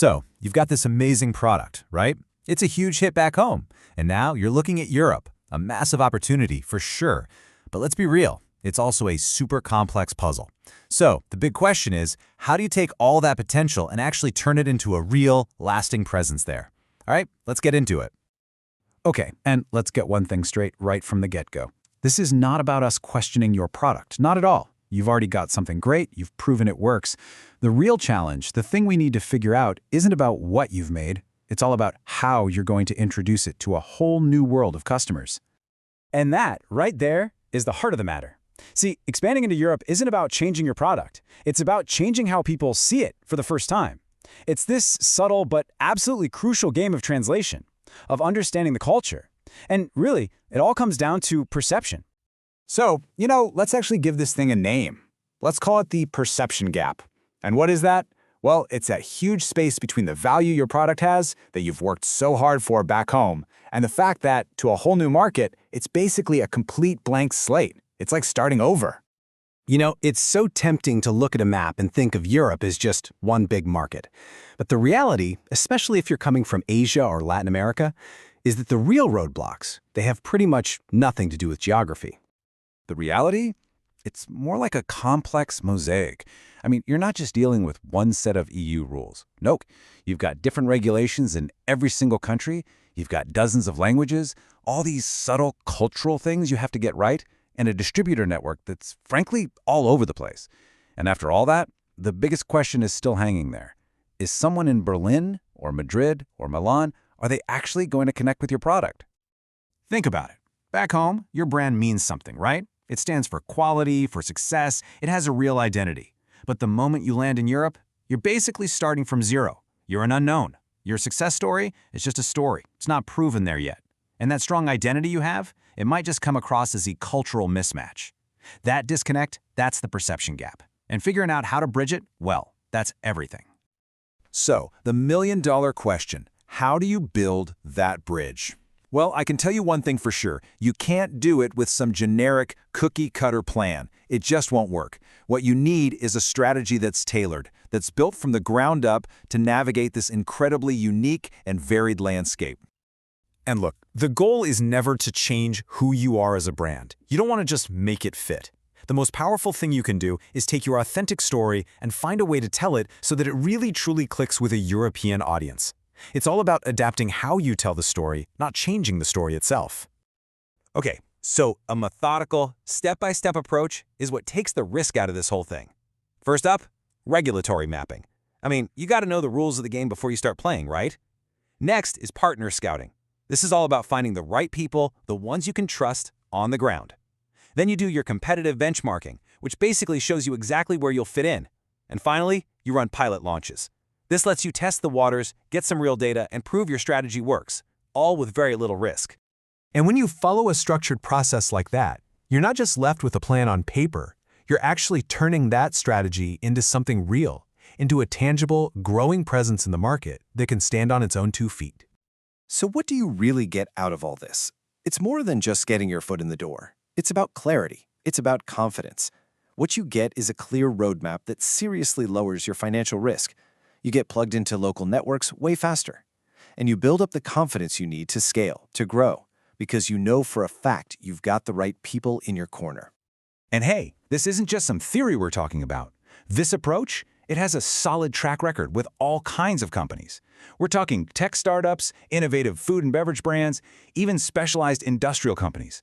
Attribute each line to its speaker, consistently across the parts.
Speaker 1: So, you've got this amazing product, right? It's a huge hit back home, and now you're looking at Europe, a massive opportunity for sure. But let's be real, it's also a super complex puzzle. So, the big question is, how do you take all that potential and actually turn it into a real, lasting presence there? All right, let's get into it.
Speaker 2: Okay, and let's get one thing straight right from the get-go. This is not about us questioning your product, not at all. You've already got something great, you've proven it works. The real challenge, the thing we need to figure out, isn't about what you've made. It's all about how you're going to introduce it to a whole new world of customers.
Speaker 3: And that, right there, is the heart of the matter. See, expanding into Europe isn't about changing your product. It's about changing how people see it for the first time. It's this subtle but absolutely crucial game of translation, of understanding the culture. And really, it all comes down to perception.
Speaker 4: So, let's actually give this thing a name. Let's call it the perception gap. And what is that? Well, it's that huge space between the value your product has that you've worked so hard for back home and the fact that, to a whole new market, it's basically a complete blank slate. It's like starting over.
Speaker 5: It's so tempting to look at a map and think of Europe as just one big market. But the reality, especially if you're coming from Asia or Latin America, is that the real roadblocks, they have pretty much nothing to do with geography.
Speaker 1: The reality? It's more like a complex mosaic. I mean, you're not just dealing with one set of EU rules. Nope. You've got different regulations in every single country. You've got dozens of languages, all these subtle cultural things you have to get right, and a distributor network that's, frankly, all over the place. And after all that, the biggest question is still hanging there. Is someone in Berlin or Madrid or Milan, are they actually going to connect with your product?
Speaker 2: Think about it. Back home, your brand means something, right? It stands for quality, for success. It has a real identity. But the moment you land in Europe, you're basically starting from zero. You're an unknown. Your success story is just a story. It's not proven there yet. And that strong identity you have, it might just come across as a cultural mismatch. That disconnect, that's the perception gap. And figuring out how to bridge it, well, that's everything.
Speaker 1: So, the million-dollar question, how do you build that bridge? Well, I can tell you one thing for sure. You can't do it with some generic cookie-cutter plan. It just won't work. What you need is a strategy that's tailored, that's built from the ground up to navigate this incredibly unique and varied landscape.
Speaker 3: And look, the goal is never to change who you are as a brand. You don't want to just make it fit. The most powerful thing you can do is take your authentic story and find a way to tell it so that it really truly clicks with a European audience. It's all about adapting how you tell the story, not changing the story itself.
Speaker 1: Okay, so a methodical, step-by-step approach is what takes the risk out of this whole thing. First up, regulatory mapping. I mean, you got to know the rules of the game before you start playing, right? Next is partner scouting. This is all about finding the right people, the ones you can trust, on the ground. Then you do your competitive benchmarking, which basically shows you exactly where you'll fit in. And finally, you run pilot launches. This lets you test the waters, get some real data, and prove your strategy works, all with very little risk.
Speaker 6: And when you follow a structured process like that, you're not just left with a plan on paper. You're actually turning that strategy into something real, into a tangible, growing presence in the market that can stand on its own 2 feet.
Speaker 5: So what do you really get out of all this? It's more than just getting your foot in the door. It's about clarity. It's about confidence. What you get is a clear roadmap that seriously lowers your financial risk. You get plugged into local networks way faster. And you build up the confidence you need to scale, to grow, because you know for a fact you've got the right people in your corner.
Speaker 2: And hey, this isn't just some theory we're talking about. This approach, it has a solid track record with all kinds of companies. We're talking tech startups, innovative food and beverage brands, even specialized industrial companies.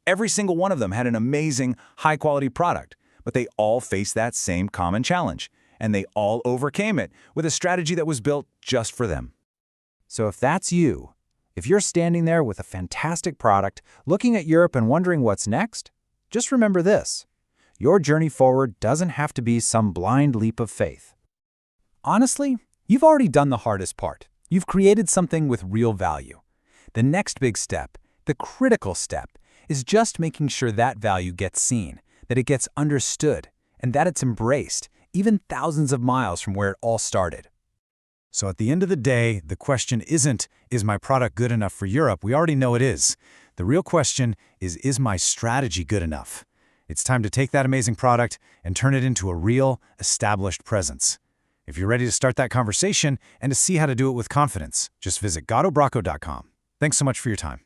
Speaker 2: Every single one of them had an amazing, high-quality product, but they all faced that same common challenge. And they all overcame it with a strategy that was built just for them.
Speaker 3: So if that's you, if you're standing there with a fantastic product, looking at Europe and wondering what's next, just remember this. Your journey forward doesn't have to be some blind leap of faith. Honestly, you've already done the hardest part. You've created something with real value. The next big step, the critical step, is just making sure that value gets seen, that it gets understood, and that it's embraced, even thousands of miles from where it all started.
Speaker 2: So at the end of the day, the question isn't, is my product good enough for Europe? We already know it is. The real question is my strategy good enough? It's time to take that amazing product and turn it into a real, established presence. If you're ready to start that conversation and to see how to do it with confidence, just visit GATTOBRACCO.com. Thanks so much for your time.